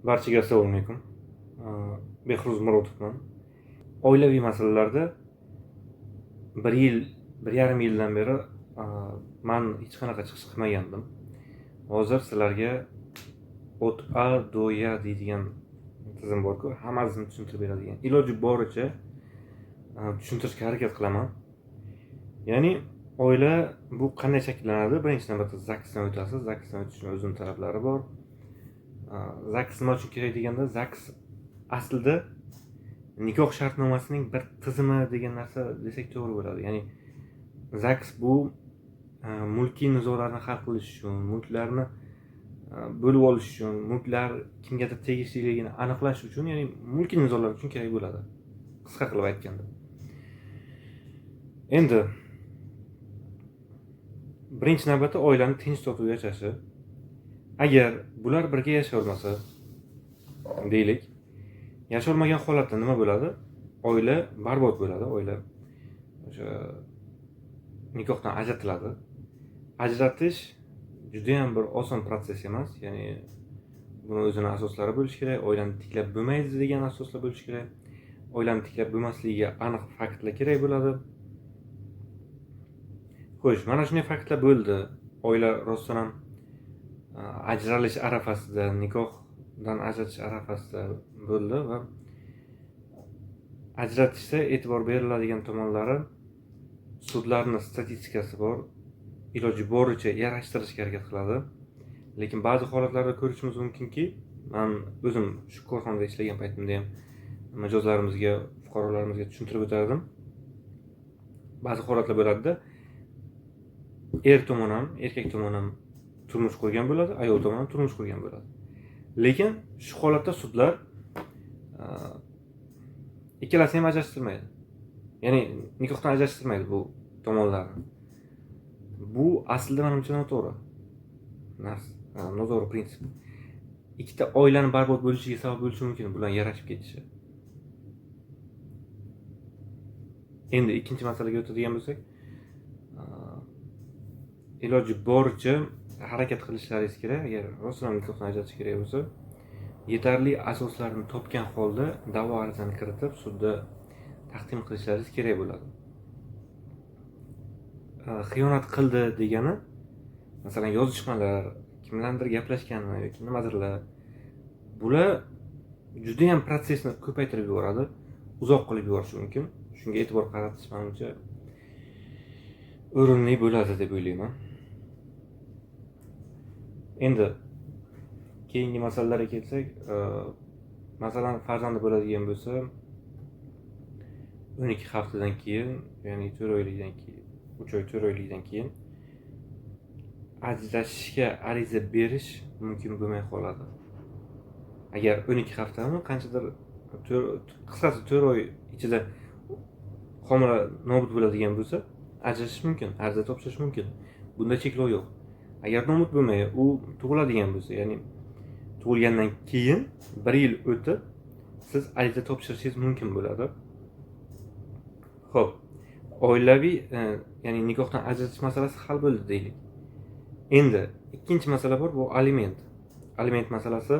Barchaga assalomu alaykum. Behruz Murodovman. Oilaviy masalalarda 1,5 yildan beri men hech qanaqa chiqish qilmagandim. Hozir sizlarga O'tA do'ya deydigan tizim bor-ku, hammasini tushuntirib beradigan. Iloji boricha tushuntirishga harakat qilaman. Ya'ni oila bu qanday shakllanadi? Birinchi navbatda ZAGSdan o'tasiz. ZAGSdan o'tishning o'zining talablari bor. ZAGS nima uchun kerak deganda, ZAGS aslida nikoh shartnomasining bir tizimi degan narsa desak to'g'ri bo'ladi. Ya'ni ZAGS bu mulkiy nizolarni hal qilish uchun, mulklarni bo'lib olish uchun, mulklar kimgadir tegishliligini aniqlash uchun, ya'ni mulkiy nizolar uchun kerak bo'ladi. Qisqa qilib aytganda. Endi birinchi navbatda oilani tinch totuv yashashi. Agar bular birga yashay olmasa, deylik, yashay olmagan holatda nima bo'ladi? Oila barbod bo'ladi, oila o'sha nikohdan ajratiladi. Ajratish juda ham bir oson protsess emas, ya'ni buni o'zining asoslari bo'lishi kerak, oilani tiklab bo'lmaydi degan asoslar bo'lishi kerak. Oilani tiklab bo'lmasligiga aniq faktlar kerak bo'ladi. Xo'sh, mana shunday faktlar bo'ldi. Oila rostdan ham ajralish arafasida, nikohdan ajratish arafasida bo'ldi va ajratishda e'tibor beriladigan tomonlari sudlarning statistikasi bor. Iloji boricha yarashtirishga harakat qiladi. Lekin ba'zi holatlarda ko'rishimiz mumkinki, men o'zim shu korxonada ishlagan paytimda ham mijozlarimizga, fuqarolarimizga tushuntirib o'tardim. Ba'zi holatlar bo'ladi-da, tomon ham, erkak tomon ham turmush qurgan bo'ladi, ayol tomon ham turmush qurgan bo'ladi. Lekin shu holatda sudlar ikkalasi ham ajrashtirmaydi. Ya'ni nikohdan ajrashtirmaydi bu tomonlarni. Bu aslida menimcha noto'g'ri. Noto'g'ri prinsip. Ikkita oilani barbod bo'lishiga sabab bo'lishi mumkin, bular yarashib ketishi. Endi ikkinchi masalaga o'tadigan bo'lsak, iloji boricha harakat qilishlaringiz kerak. Agar rostdan nikohdan ajratish kerak bo'lsa, yetarli asoslarni topgan holda da'vo arizani kiritib, sudda taqdim qilishlaringiz kerak bo'ladi. Xiyonat qildi degani, masalan, yozishmalar, kimlardir gaplashganmi yoki nimadirlar, bular juda ham protsessni ko'paytirib yuboradi, uzoq qilib yuborishi mumkin. Shunga e'tibor qaratish menimcha o'rinli bo'ladi deb o'ylayman. Endi keyingi masalalarga kelsak, masalan, farzandi bo'ladigan bo'lsa, 12 haftadan keyin, ya'ni 4 oylikdan keyin, 3 oy 4 oylikdan keyin ajrashishga ariza berish mumkin bo'lmay qoladi. Agar 12 haftami, qanchadir qisqasi 4 oy ichida homila nobud bo'ladigan bo'lsa, ajrashish mumkin, ariza topshirish mumkin. Bunda cheklov yo'q. Agar nobud bo'lmay, u tug'iladigan bo'lsa, ya'ni tug'ilgandan keyin 1 yil o'tib siz ariza topshirishingiz mumkin bo'ladi. Xo'p, oilaviy, ya'ni nikohdan ajratish masalasi hal bo'ldi deylik. Endi ikkinchi masala bor, bu aliment. Aliment masalasi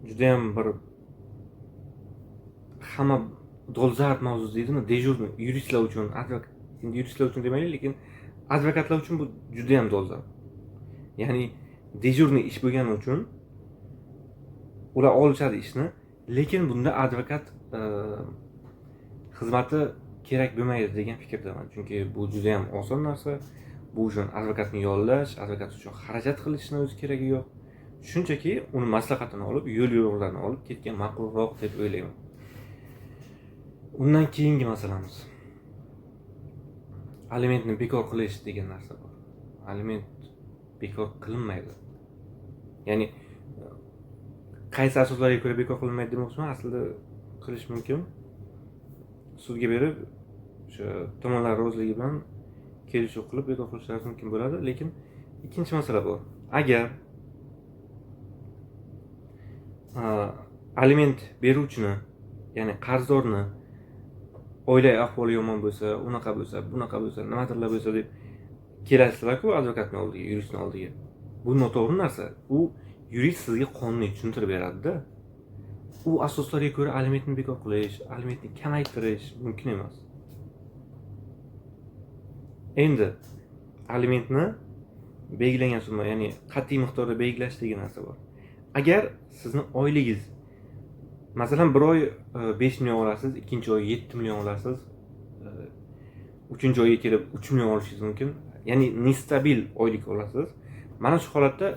juda ham bir hamma dolzarb mavzu deydimi, dejurni yuristlar uchun, endi yuristlar uchun demaylik, lekin advokatlar uchun bu juda ham dolzarb. Ya'ni dejurni ish bo'lgani uchun ular olishadi ishni, lekin bunda advokat xizmati kerak bo'lmaydi degan fikrdaman. Chunki bu juda ham oson narsa. Bu uchun advokatni yollash, advokat uchun xarajat qilishni o'zi keragi yo'q. Shunchaki uni maslahatini olib, yo'l-yo'riqlarni olib ketgan ma'qulroq deb o'ylayman. Undan keyingi masalamiz alimentni bekor qilish degan narsa bor. Aliment bekor qilinmaydi. Ya'ni qaysi asoslarga ko'ra bekor qilinmaydi demoqchiman, aslida qilish mumkin. Sudga berib, o'sha tomonlar roziligi bilan kelishuv qilib bekor qilishlari mumkin bo'ladi, lekin ikkinchi masala bor. Agar aliment beruvchini, ya'ni qarzdorni oilaviy ahvoli yomon bo'lsa, bunaqa bo'lsa, nimadirlar bo'lsa deb kelasizlar-ku advokatning oldiga, yuristning oldiga. Bu noto'g'ri narsa. U yurist sizga qonunni tushuntirib beradi-da. U asoslarga ko'ra alimentni bekor qilish, alimentni kamaytirish mumkin emas. Endi alimentni belgilangan summa, ya'ni qat'iy miqdorda belgilash degan narsa bor. Agar sizni oyligingiz, masalan, bir oy 5 million olasiz, ikkinchi oy 7 million olasiz, uchinchi oyga kelib 3 million olishingiz mumkin. Ya'ni nestabil oylik olasiz. Mana shu holatda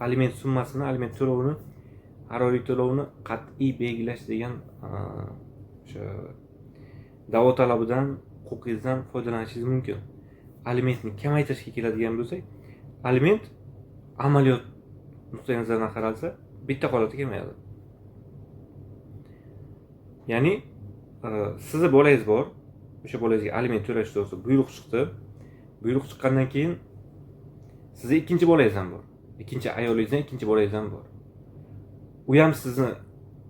aliment summasini, aliment to'lovini, har oylik to'lovini qat'iy belgilash degan o'sha da'vo talabidan, huquqingizdan foydalanishingiz mumkin. Alimentni kamaytirishga keladigan bo'lsak, aliment amaliyot nuqtai nazaridan qaralsa, bitta holatda kamayadi. Ya'ni sizni bolangiz bor, o'sha bolangizga aliment to'lash to'g'risida buyruq chiqdi. Buyruq chiqqandan keyin sizning ikkinchi bolangiz ham bor. Ikkinchi ayolingizdan ikkinchi bolangiz ham bor. U ham sizni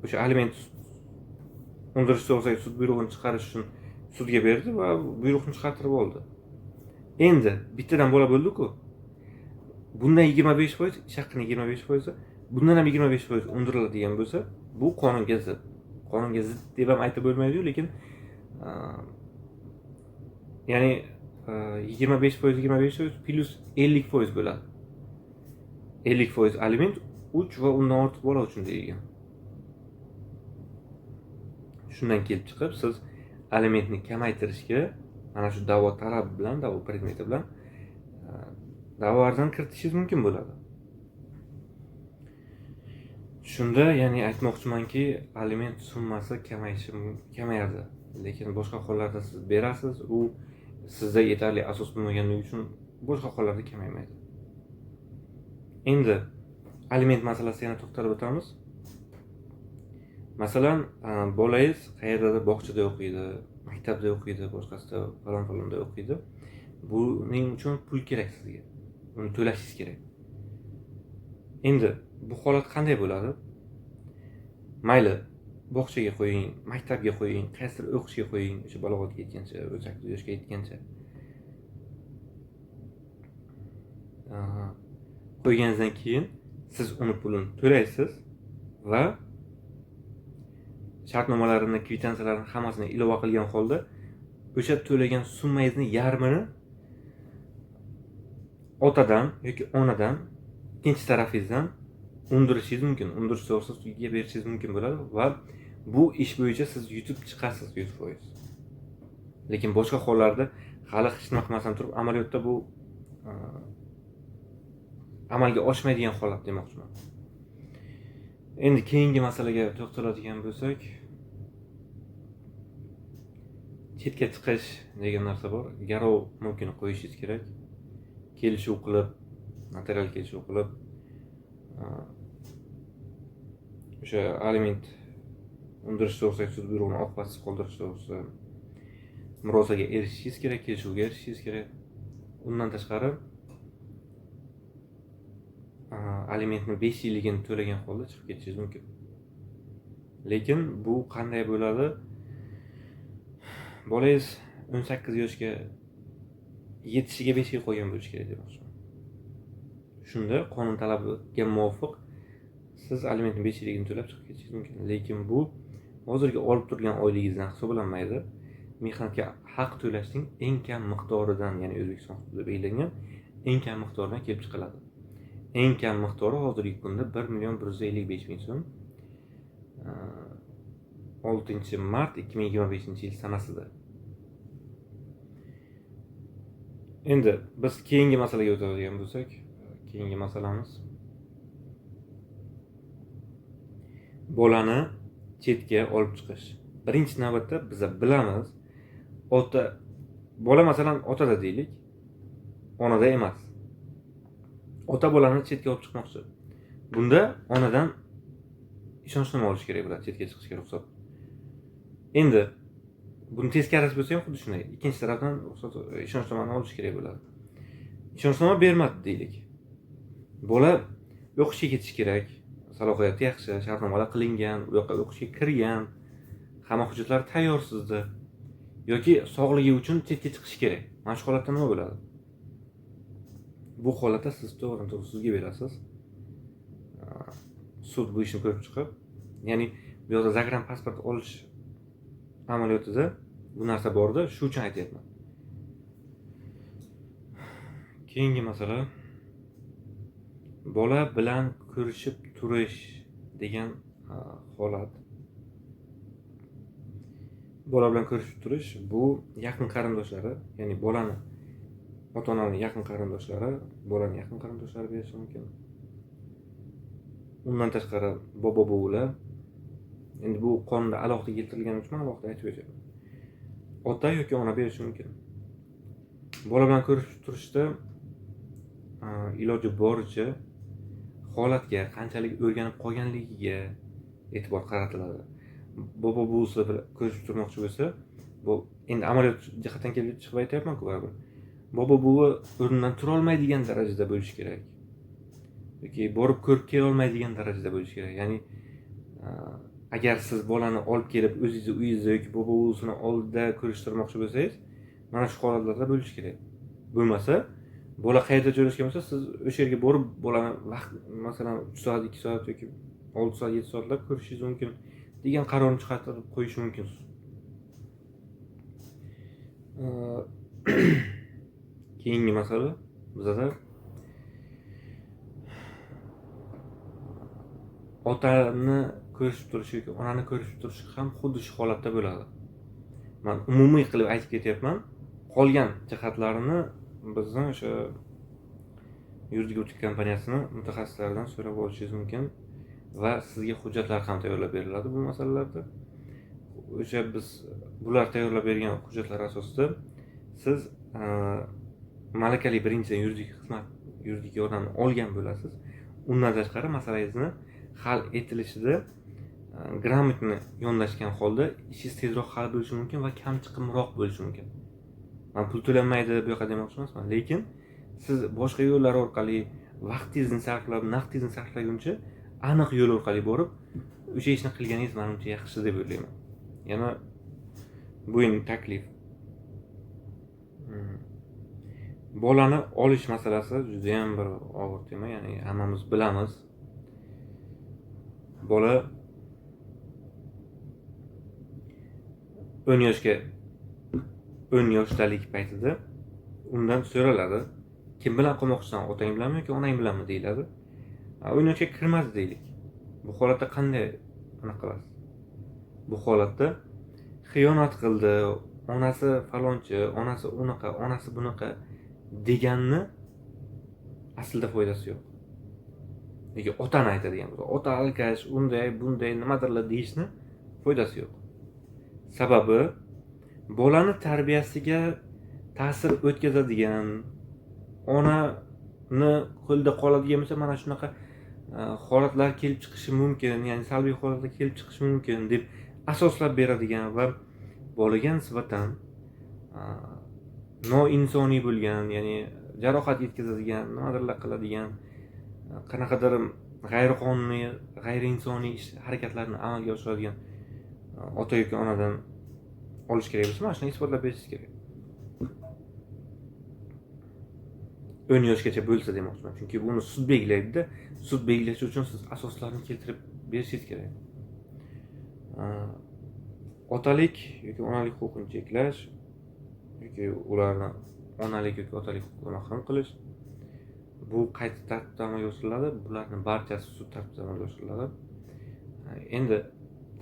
o'sha aliment undirish to'g'risidagi sud buyrug'ini chiqarish uchun sudga berdi va buyruqni chiqartirib oldi. Endi bittadan bola bo'ldi-ku. Bundan 25%, ish haqining 25%, bundan ham 25% undiriladigan bo'lsa, bu qonunga zid. Qonunga zid deb ham aytib bo'lmaydi-yu, lekin ya'ni 25% plus 50% bo'ladi. 50% aliment 3 va undan ortiq bola uchun deyilgan. Shundan kelib chiqib, siz alimentni kamaytirishga mana shu da'vo talabi bilan, da'vo predmeti bilan da'vo arzini kiritishingiz mumkin bo'ladi. Shunda, ya'ni aytmoqchimanki, aliment summasi kamayadi. Lekin boshqa hollarda siz berasiz, u sizda yetarli asos bo'lmaganligi uchun boshqa hollarda kamaymaydi. Endi aliment masalasiga yana to'xtalib o'tamiz. Masalan, bolangiz qayerdadir bog'chada o'qiydi, maktabda o'qiydi, boshqasida falon-falonda o'qiydi. Buning uchun pul kerak sizga. Uni to'lashingiz kerak. Endi bu holat qanday bo'ladi? Mayli, bog'chaga qo'ying, maktabga qo'ying, qaysidir o'qishga qo'ying, o'sha balog'atga yetgancha, 18 yoshga yetgancha. Qo'yganingizdan keyin siz uni pulini to'laysiz va shartnomalarini, kvitansiyalarni hammasini ilova qilgan holda o'sha to'lagan summangizni yarmini otadan yoki onadan, ikkinchi tarafingizdan undirishingiz mumkin. Undirish to'g'risida sudga berishingiz mumkin bo'ladi va bu ish bo'yicha siz yutib chiqasiz 100%. Lekin boshqa hollarda hali hech nima qilmasdan turib, amaliyotda bu amalga oshmaydigan holat demoqchiman. Endi keyingi masalaga to'xtaladigan bo'lsak, chetga chiqish degan narsa bor. Garov mumkin qo'yishingiz kerak. Kelishuv qilib, notarial kelishuv qilib, o'sha aliment undirish to'g'risidagi sud buyrug'ini oqibatsiz qoldirish to'g'risida murosaga erishishingiz kerak, kelishuvga erishishingiz kerak. Undan tashqari alimentni 5 yilligini to'lagan holda chiqib ketishingiz mumkin. Lekin bu qanday bo'ladi? Bolangiz 18 yoshga yetishiga 5 yil qo'ygan bo'lish kerak demoqchiman. Shunda qonun talabiga muvofiq siz alimentni 5 yilligini to'lab chiqib ketishingiz mumkin. Lekin bu hozirgi olib turgan oyligingizdan hisoblanmaydi. Mehnatga haq to'lashning eng kam miqdoridan, ya'ni O'zbekiston hududida belgilangan eng kam miqdoridan kelib chiqiladi. Eng kam miqdori hozirgi kunda 1.155.000 so'm. 6-mart 2025-yil sanasida. Endi biz keyingi masalaga o'tadigan bo'lsak, keyingi masalamiz bolani chetga olib chiqish. Birinchi navbatda biz bilamiz, bola masalan otada deylik, onada emas. Ota bolani chetga olib chiqmoqchi. Bunda onadan ishonchnoma olish kerak bo'ladi chetga chiqishga ruxsat. Endi buni teskarisi bo'lsa ham xuddi shunday. Ikkinchi tarafdan ruxsat, ishonchnomani olish kerak bo'ladi. Ishonchnoma bermadi deylik. Bola o'qishga ketish kerak. Salohiyati yaxshi, shartnomalar qilingan, u yoqqa o'qishga kirgan, hamma hujjatlar tayyor sizda. Yoki sog'ligi uchun chetga chiqish kerak. Mana shu holatda nima bo'ladi? Bu holatda siz to'g'ri sudga berasiz. Sud bu ishni ko'rib chiqib, ya'ni bu yerda zagran pasport olish amaliyotida bu narsa borda, shu uchun aytyapman. Keyingi masala bola bilan ko'rishib turish degan holat. Bola bilan ko'rishib turish bu yaqin qarindoshlari, ya'ni bolani ota-onaning yaqin qarindoshlari, bolani yaqin qarindoshlari berishi mumkin. Undan tashqari bobo-buvilar, endi bu qonunda alohida keltirilgani uchun alohida aytib o'taman. Ota yoki ona berishi mumkin. Bola bilan ko'rishib turishda iloji boricha holatga qanchalik o'rganib qolganligiga e'tibor qaratiladi. Bobo buvisi bilan ko'rishib turmoqchi bo'lsa, bu endi amaliyot jihatdan kelib chiqib aytyapman-ku baribir. Bobo buvi o'rnidan tura olmaydigan darajada bo'lishi kerak. Yoki borib ko'rib kela olmaydigan darajada bo'lishi kerak. Ya'ni agar siz bolani olib kelib o'zingizni uyingizda yoki bobo buvisini oldida ko'rishtirmoqchi bo'lsangiz, mana shu holatlarda bo'lishi kerak. Bo'lmasa, bola qayerda joylashgan bo'lsa, siz o'sha yerga borib bolani vaqt, masalan, 3 soat, 2 soat yoki 6 soat, 7 soatlab ko'rishingiz mumkin degan qarorni chiqartirib qo'yish mumkin. Keyingi masala bizda otani ko'rishib turish yoki onani ko'rishib turish ham xuddi shu holatda bo'ladi. Men umumiy qilib aytib ketyapman. Qolgan jihatlarini bizning o'sha yuridik otik kompaniyasini mutaxassislaridan so'rab olishingiz mumkin va sizga hujjatlar ham tayyorlab beriladi bu masalalarda. O'sha biz bular tayyorlab bergan hujjatlar asosida siz malakali birinchidan yuridik yordamni olgan bo'lasiz. Undan tashqari masalangizni hal etilishida gрамотно yondashgan holda ishingiz tezroq hal bo'lishi mumkin va kam chiqimroq bo'lishi mumkin. Men pul to'lanmaydi bu yoqqa demoqchi emasman, lekin siz boshqa yo'llar orqali vaqtingizni sarflab, naqdingizni sarflaguncha aniq yo'l orqali borib o'sha ishni qilganingiz menimcha yaxshi deb o'ylayman. Yana bu endi taklif. Bolani olish masalasi juda ham bir og'ir tema, ya'ni hammamiz bilamiz. Bola 10 yoshdalik paytida undan so'raladi, kim bilan qolmoqchisan, otang bilanmi yoki onang bilanmi deyiladi. 10 yoshga kirmadi deylik. Bu holatda qanday qilasiz? Bu holatda xiyonat qildi, onasi falonchi, onasi unaqa, onasi bunaqa deganni aslida foydasi yo'q. Yoki otani aytadigan bo'lsa, ota alkash, unday, bunday nimadirlar deyishni foydasi yo'q. Sababi bolani tarbiyasiga ta'sir o'tkazadigan, onani qo'lda qoladigan bo'lsa, mana shunaqa holatlar kelib chiqishi mumkin, ya'ni salbiy holatlar kelib chiqishi mumkin deb asoslab beradigan va bolaga nisbatan noinsoniy bo'lgan, ya'ni jarohat yetkazadigan, nimadirlar qiladigan, qanaqadir g'ayriqonuniy, g'ayriinsoniy harakatlarni amalga oshiradigan ota yoki onadan olish kerak bo'lsa, mana shuni isbotlab berishingiz kerak. 10 yoshgacha bo'lsa demoqchiman. Chunki buni sud belgilaydi-da. Sud belgilash uchun siz asoslarni keltirib berishingiz kerak. Otalik yoki onalik huquqini cheklash yoki ularni onalik yoki otalik huquqidan mahrum qilish bu qayta tartibda amalga oshiriladi. Bularning barchasi sud tartibida amalga oshiriladi. Endi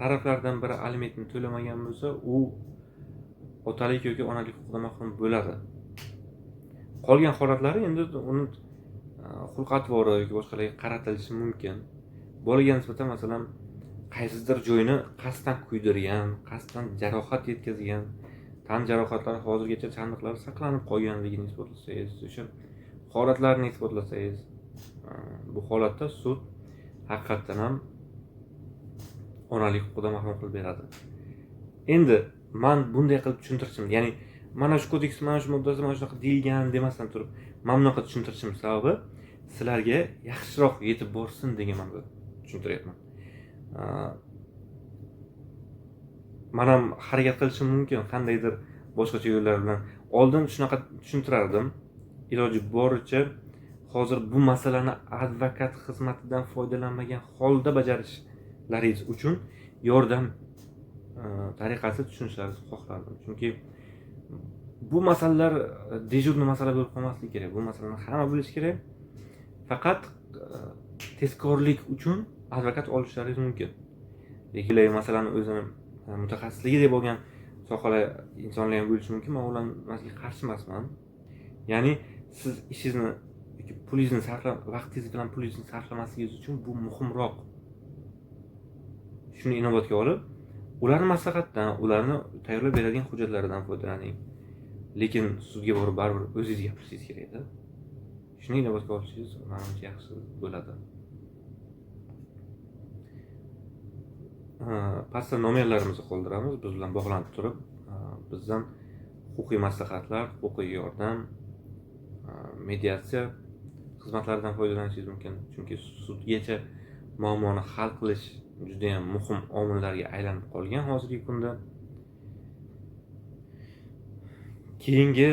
taraflardan biri alimentni to'lamagan bo'lsa, u otalik yoki onalik huquqidan mahrum bo'ladi. Qolgan holatlari endi uni xulq-atvori yoki boshqalarga qaratilishi mumkin. Bolaga nisbatan masalan qaysidir joyini qasddan kuydirgan, qasddan jarohat yetkazgan, tan jarohatlari hozirgacha chandiqlarda saqlanib qolganligini isbotlasangiz, o'sha holatlarni isbotlasangiz, bu holatda sud haqiqatan ham onalik huquqidan mahrum qilib beradi. Endi men bunday qilib tushuntirishim, ya'ni mana shu kodeks, mana shu moddasi mana shunaqa deyilgan demasdan turib, men bunaqa tushuntirishim sababi sizlarga yaxshiroq yetib borsin degan ma'noda tushuntiryapman. Men ham harakat qilishim mumkin qandaydir boshqacha yo'llar bilan. Oldin shunaqa tushuntirardim. Iloji boricha hozir bu masalani advokat xizmatidan foydalanmagan holda bajarishlaringiz uchun yordam tariqasida tushunishlaringizni xohlardim. Chunki bu masalalar dejurniy masala bo'lib qolmasligi kerak. Bu masalani hamma bilishi kerak. Faqat tezkorlik uchun advokat olishlaringiz mumkin. Lekin masalani o'zini mutaxassisligi deb olgan sohalar insonlar ham bo'lishi mumkin. Men ularga qarshi emasman. Ya'ni siz ishingizni pulingizni vaqtingiz bilan pulingizni sarflamasligingiz uchun bu muhimroq. Shuni inobatga olib, ularning maslahatdan, ularni tayyorlab beradigan hujjatlaridan foydalaning. Lekin sudga borib baribir o'zingiz gapirishingiz kerak-da. Shuni inobatga olishingiz menimcha yaxshi bo'ladi. Pastda nomerlarimizni qoldiramiz. Biz bilan bog'lanib turib, bizdan huquqiy maslahatlar, huquqiy yordam, mediatsiya xizmatlaridan foydalanishingiz mumkin. Chunki sudgacha muammoni hal qilish juda ham muhim omillarga aylanib qolgan hozirgi kunda. Keyingi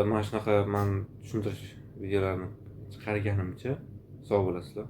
mana shunaqa men tushuntirish videolarini chiqarganimcha sog' bo'lasizlar.